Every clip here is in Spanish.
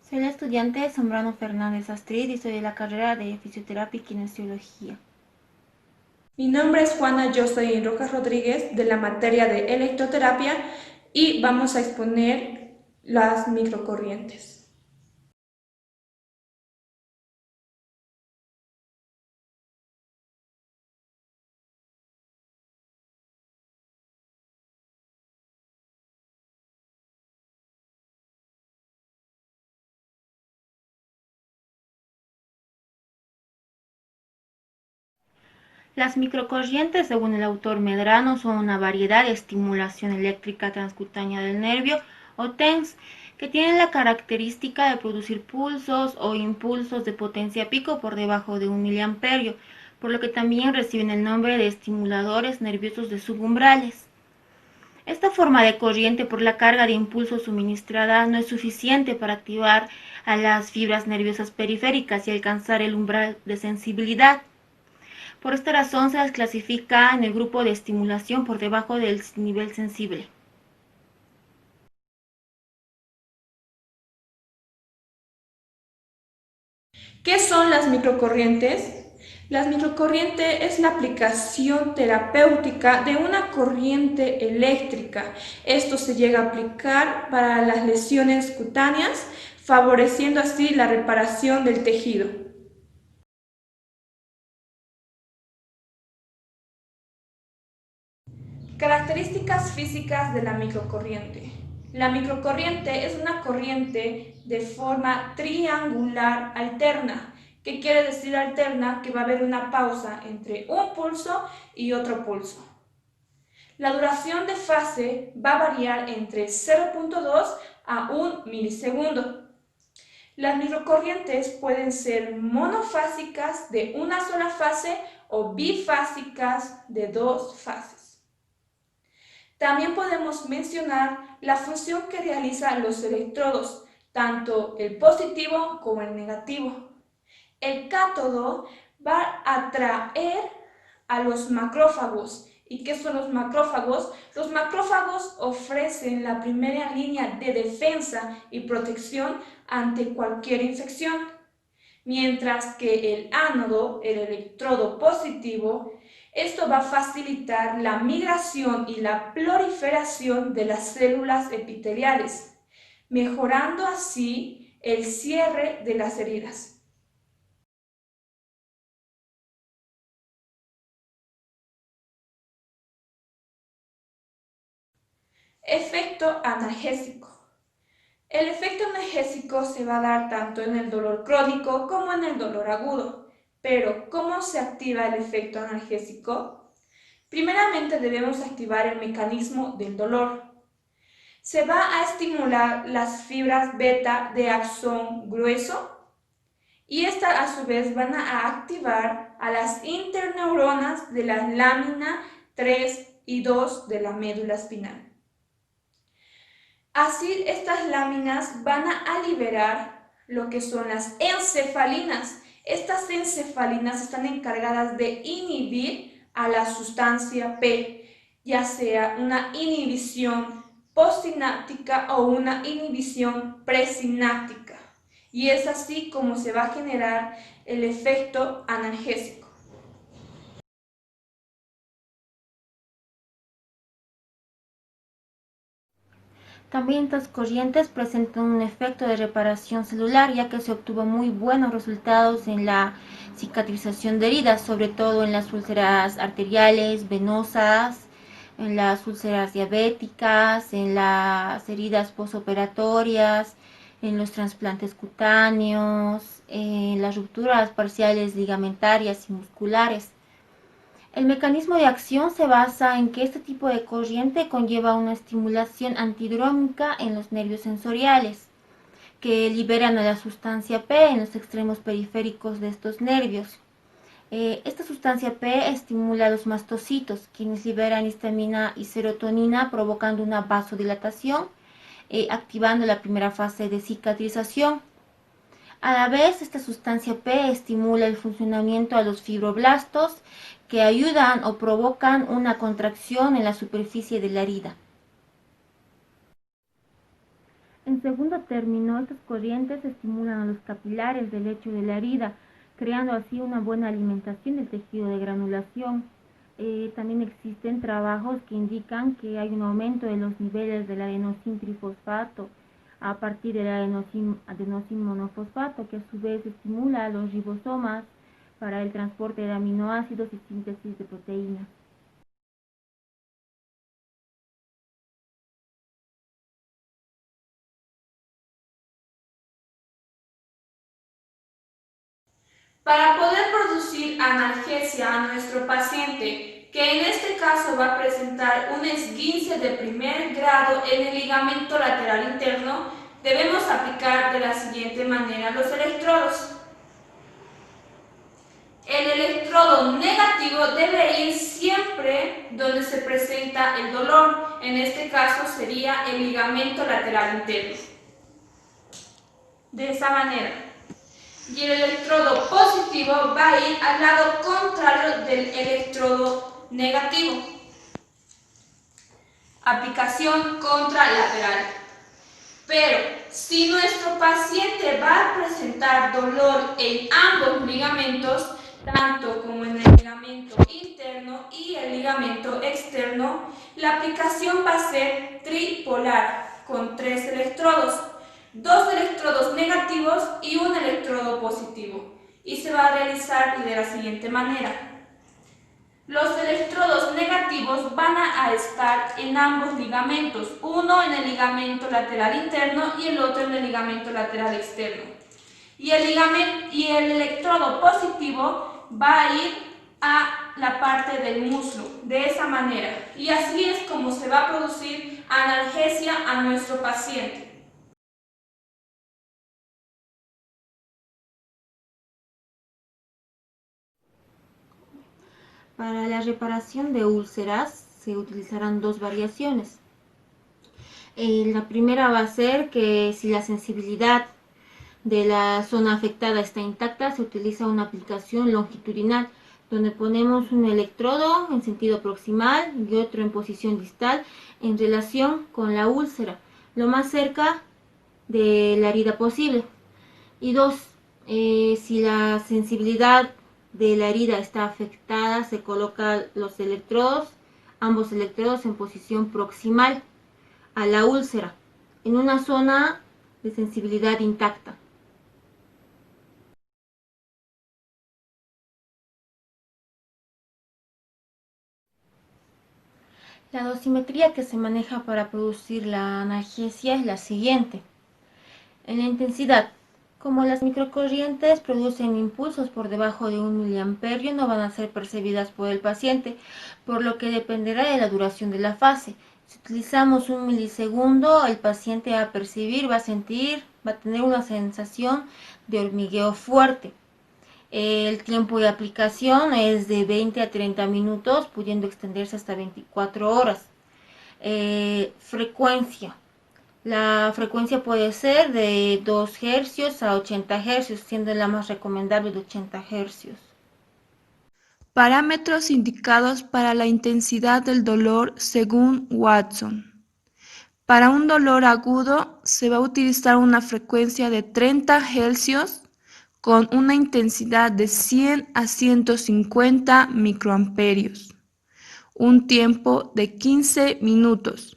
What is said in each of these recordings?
Soy la estudiante Zambrano Fernández Astrid y soy de la carrera de Fisioterapia y Kinesiología. Mi nombre es Juana Jocelyn Rojas Rodríguez de la materia de electroterapia y vamos a exponer las microcorrientes. Las microcorrientes, según el autor Medrano, son una variedad de estimulación eléctrica transcutánea del nervio o TENS que tienen la característica de producir pulsos o impulsos de potencia pico por debajo de 1 mA, por lo que también reciben el nombre de estimuladores nerviosos de subumbrales. Esta forma de corriente por la carga de impulso suministrada no es suficiente para activar a las fibras nerviosas periféricas y alcanzar el umbral de sensibilidad. Por esta razón se las clasifica en el grupo de estimulación por debajo del nivel sensible. ¿Qué son las microcorrientes? Las microcorrientes es la aplicación terapéutica de una corriente eléctrica. Esto se llega a aplicar para las lesiones cutáneas, favoreciendo así la reparación del tejido. Características físicas de la microcorriente. La microcorriente es una corriente de forma triangular alterna. ¿Qué quiere decir alterna? Que va a haber una pausa entre un pulso y otro pulso. La duración de fase va a variar entre 0.2 a 1 milisegundo. Las microcorrientes pueden ser monofásicas de una sola fase o bifásicas de dos fases. También podemos mencionar la función que realizan los electrodos, tanto el positivo como el negativo. El cátodo va a atraer a los macrófagos. ¿Y qué son los macrófagos? Los macrófagos ofrecen la primera línea de defensa y protección ante cualquier infección, mientras que el ánodo, el electrodo positivo, esto va a facilitar la migración y la proliferación de las células epiteliales, mejorando así el cierre de las heridas. Efecto analgésico. El efecto analgésico se va a dar tanto en el dolor crónico como en el dolor agudo. Pero, ¿cómo se activa el efecto analgésico? Primeramente debemos activar el mecanismo del dolor. Se va a estimular las fibras beta de axón grueso y estas a su vez van a activar a las interneuronas de la lámina 3 y 2 de la médula espinal. Así, estas láminas van a liberar lo que son las encefalinas. Estas encefalinas están encargadas de inhibir a la sustancia P, ya sea una inhibición postsináptica o una inhibición presináptica. Y es así como se va a generar el efecto analgésico. También estas corrientes presentan un efecto de reparación celular, ya que se obtuvo muy buenos resultados en la cicatrización de heridas, sobre todo en las úlceras arteriales, venosas, en las úlceras diabéticas, en las heridas posoperatorias, en los trasplantes cutáneos, en las rupturas parciales ligamentarias y musculares. El mecanismo de acción se basa en que este tipo de corriente conlleva una estimulación antidrómica en los nervios sensoriales, que liberan a la sustancia P en los extremos periféricos de estos nervios. Esta sustancia P estimula a los mastocitos, quienes liberan histamina y serotonina, provocando una vasodilatación, activando la primera fase de cicatrización. A la vez, esta sustancia P estimula el funcionamiento a los fibroblastos que ayudan o provocan una contracción en la superficie de la herida. En segundo término, estas corrientes estimulan a los capilares del lecho de la herida, creando así una buena alimentación del tejido de granulación. También existen trabajos que indican que hay un aumento de los niveles del adenosín trifosfato a partir del adenosín monofosfato, que a su vez estimula a los ribosomas para el transporte de aminoácidos y síntesis de proteínas. Para poder producir analgesia a nuestro paciente, que en este caso va a presentar un esguince de primer grado en el ligamento lateral interno, debemos aplicar de la siguiente manera los electrodos. El electrodo negativo debe ir siempre donde se presenta el dolor, en este caso sería el ligamento lateral interno. De esa manera. Y el electrodo positivo va a ir al lado contrario del electrodo negativo. Aplicación contralateral. Pero si nuestro paciente va a presentar dolor en ambos ligamentos, tanto como en el ligamento interno y el ligamento externo, la aplicación va a ser tripolar, con 3 electrodos, 2 electrodos negativos y un electrodo positivo. Y se va a realizar de la siguiente manera. Los electrodos negativos van a estar en ambos ligamentos, uno en el ligamento lateral interno y el otro en el ligamento lateral externo. Y el electrodo positivo va a ir a la parte del muslo, de esa manera. Y así es como se va a producir analgesia a nuestro paciente. Para la reparación de úlceras se utilizarán dos variaciones. La primera va a ser que si la sensibilidad de la zona afectada está intacta, se utiliza una aplicación longitudinal, donde ponemos un electrodo en sentido proximal y otro en posición distal en relación con la úlcera, lo más cerca de la herida posible. Y dos, si la sensibilidad de la herida está afectada, se colocan los electrodos, ambos electrodos en posición proximal a la úlcera, en una zona de sensibilidad intacta. La dosimetría que se maneja para producir la analgesia es la siguiente. En la intensidad, como las microcorrientes producen impulsos por debajo de 1 mA, no van a ser percibidas por el paciente, por lo que dependerá de la duración de la fase. Si utilizamos 1 milisegundo, el paciente va a percibir, va a sentir, va a tener una sensación de hormigueo fuerte. El tiempo de aplicación es de 20 a 30 minutos, pudiendo extenderse hasta 24 horas. Frecuencia. La frecuencia puede ser de 2 Hz a 80 Hz, siendo la más recomendable de 80 Hz. Parámetros indicados para la intensidad del dolor según Watson. Para un dolor agudo se va a utilizar una frecuencia de 30 Hz con una intensidad de 100 a 150 microamperios, un tiempo de 15 minutos.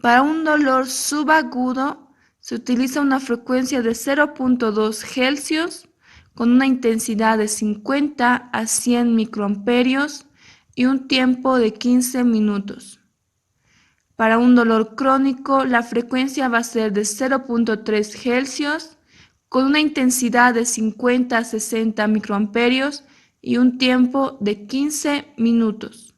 Para un dolor subagudo se utiliza una frecuencia de 0.2 Hz con una intensidad de 50 a 100 microamperios y un tiempo de 15 minutos. Para un dolor crónico, la frecuencia va a ser de 0.3 Hz con una intensidad de 50 a 60 microamperios y un tiempo de 15 minutos.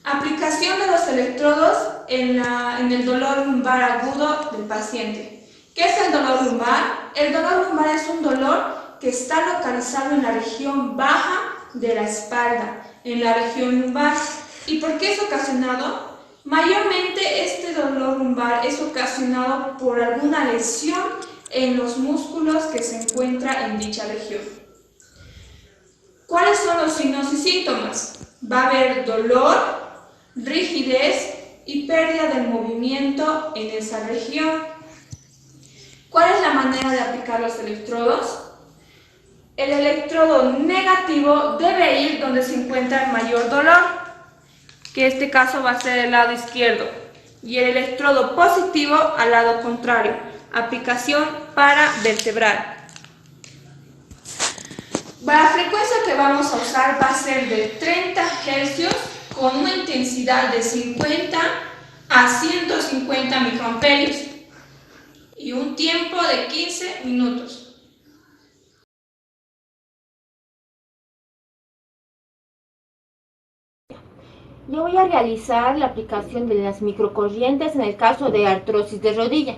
Aplicación de los electrodos en el dolor lumbar agudo del paciente. ¿Qué es el dolor lumbar? El dolor lumbar es un dolor que está localizado en la región baja de la espalda, en la región lumbar. ¿Y por qué es ocasionado? Mayormente este dolor lumbar es ocasionado por alguna lesión en los músculos que se encuentra en dicha región. ¿Cuáles son los signos y síntomas? Va a haber dolor, rigidez y pérdida del movimiento en esa región. ¿Cuál es la manera de aplicar los electrodos? El electrodo negativo debe ir donde se encuentra el mayor dolor, que en este caso va a ser el lado izquierdo, y el electrodo positivo al lado contrario. Aplicación paravertebral. La frecuencia que vamos a usar va a ser de 30 Hz con una intensidad de 50 a 150 microamperios y un tiempo de 15 minutos. Yo voy a realizar la aplicación de las microcorrientes en el caso de artrosis de rodilla.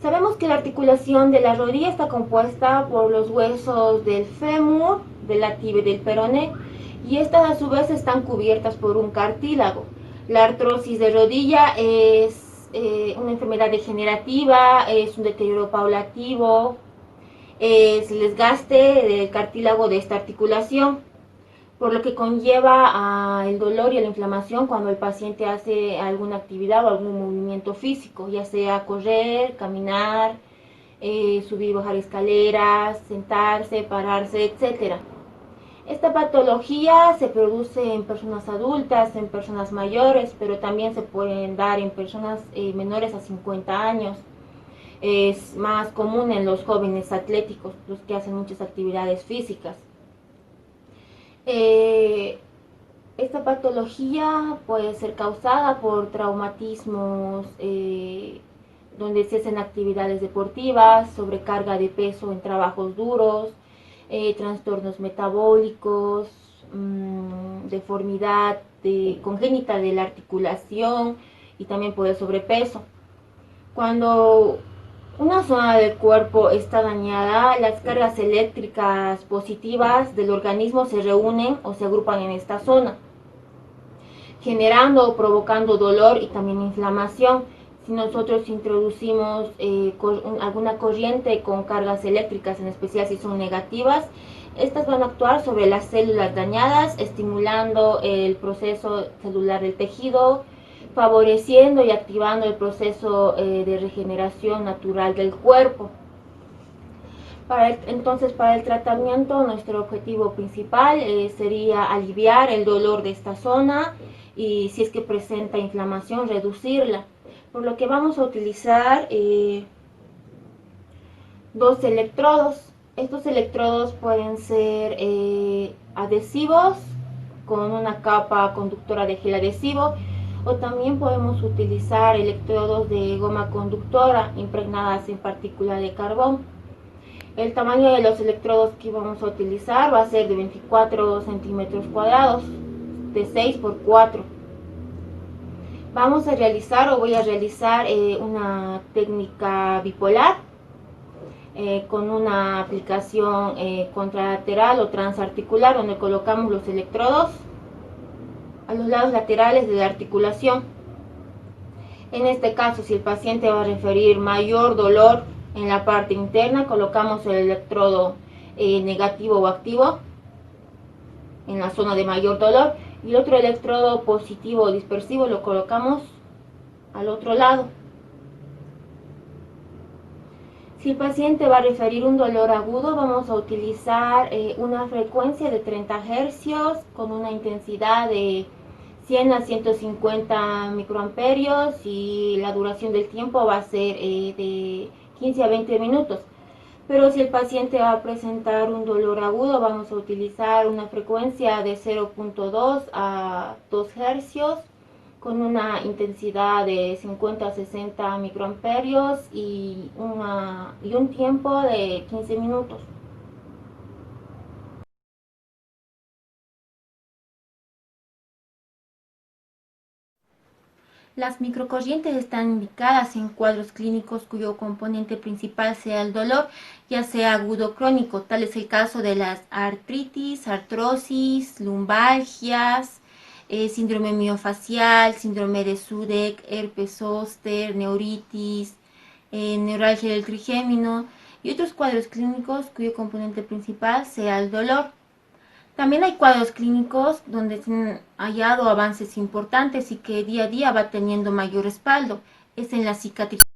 Sabemos que la articulación de la rodilla está compuesta por los huesos del fémur, de la tibia y del peroné, y estas a su vez están cubiertas por un cartílago. La artrosis de rodilla es una enfermedad degenerativa, es un deterioro paulatativo, es el desgaste del cartílago de esta articulación, por lo que conlleva el dolor y la inflamación cuando el paciente hace alguna actividad o algún movimiento físico, ya sea correr, caminar, subir y bajar escaleras, sentarse, pararse, etc. Esta patología se produce en personas adultas, en personas mayores, pero también se pueden dar en personas menores a 50 años. Es más común en los jóvenes atléticos, los que hacen muchas actividades físicas. Esta patología puede ser causada por traumatismos donde se hacen actividades deportivas, sobrecarga de peso en trabajos duros, trastornos metabólicos, deformidad congénita de la articulación y también puede sobrepeso. Cuando una zona del cuerpo está dañada, las cargas eléctricas positivas del organismo se reúnen o se agrupan en esta zona, generando o provocando dolor y también inflamación. Si nosotros introducimos alguna corriente con cargas eléctricas, en especial si son negativas, estas van a actuar sobre las células dañadas, estimulando el proceso celular del tejido, favoreciendo y activando el proceso de regeneración natural del cuerpo. Entonces, para el tratamiento, nuestro objetivo principal sería aliviar el dolor de esta zona y si es que presenta inflamación, reducirla. Por lo que vamos a utilizar dos electrodos. Estos electrodos pueden ser adhesivos con una capa conductora de gel adhesivo, o también podemos utilizar electrodos de goma conductora impregnadas en partícula de carbón. El tamaño de los electrodos que vamos a utilizar va a ser de 24 centímetros cuadrados, de 6 por 4. Vamos a realizar o voy a realizar una técnica bipolar con una aplicación contralateral o transarticular, donde colocamos los electrodos a los lados laterales de la articulación. En este caso, si el paciente va a referir mayor dolor en la parte interna, colocamos el electrodo negativo o activo en la zona de mayor dolor, y el otro electrodo positivo o dispersivo lo colocamos al otro lado. Si el paciente va a referir un dolor agudo, vamos a utilizar una frecuencia de 30 Hz con una intensidad de 100 a 150 microamperios, y la duración del tiempo va a ser de 15 a 20 minutos. Pero si el paciente va a presentar un dolor agudo, vamos a utilizar una frecuencia de 0.2 a 2 Hz con una intensidad de 50 a 60 microamperios y un tiempo de 15 minutos. Las microcorrientes están indicadas en cuadros clínicos cuyo componente principal sea el dolor, ya sea agudo o crónico. Tal es el caso de las artritis, artrosis, lumbalgias, síndrome miofacial, síndrome de Sudeck, herpes zóster, neuritis, neuralgia del trigémino y otros cuadros clínicos cuyo componente principal sea el dolor. También hay cuadros clínicos donde se han hallado avances importantes y que día a día va teniendo mayor respaldo. Es en la cicatrización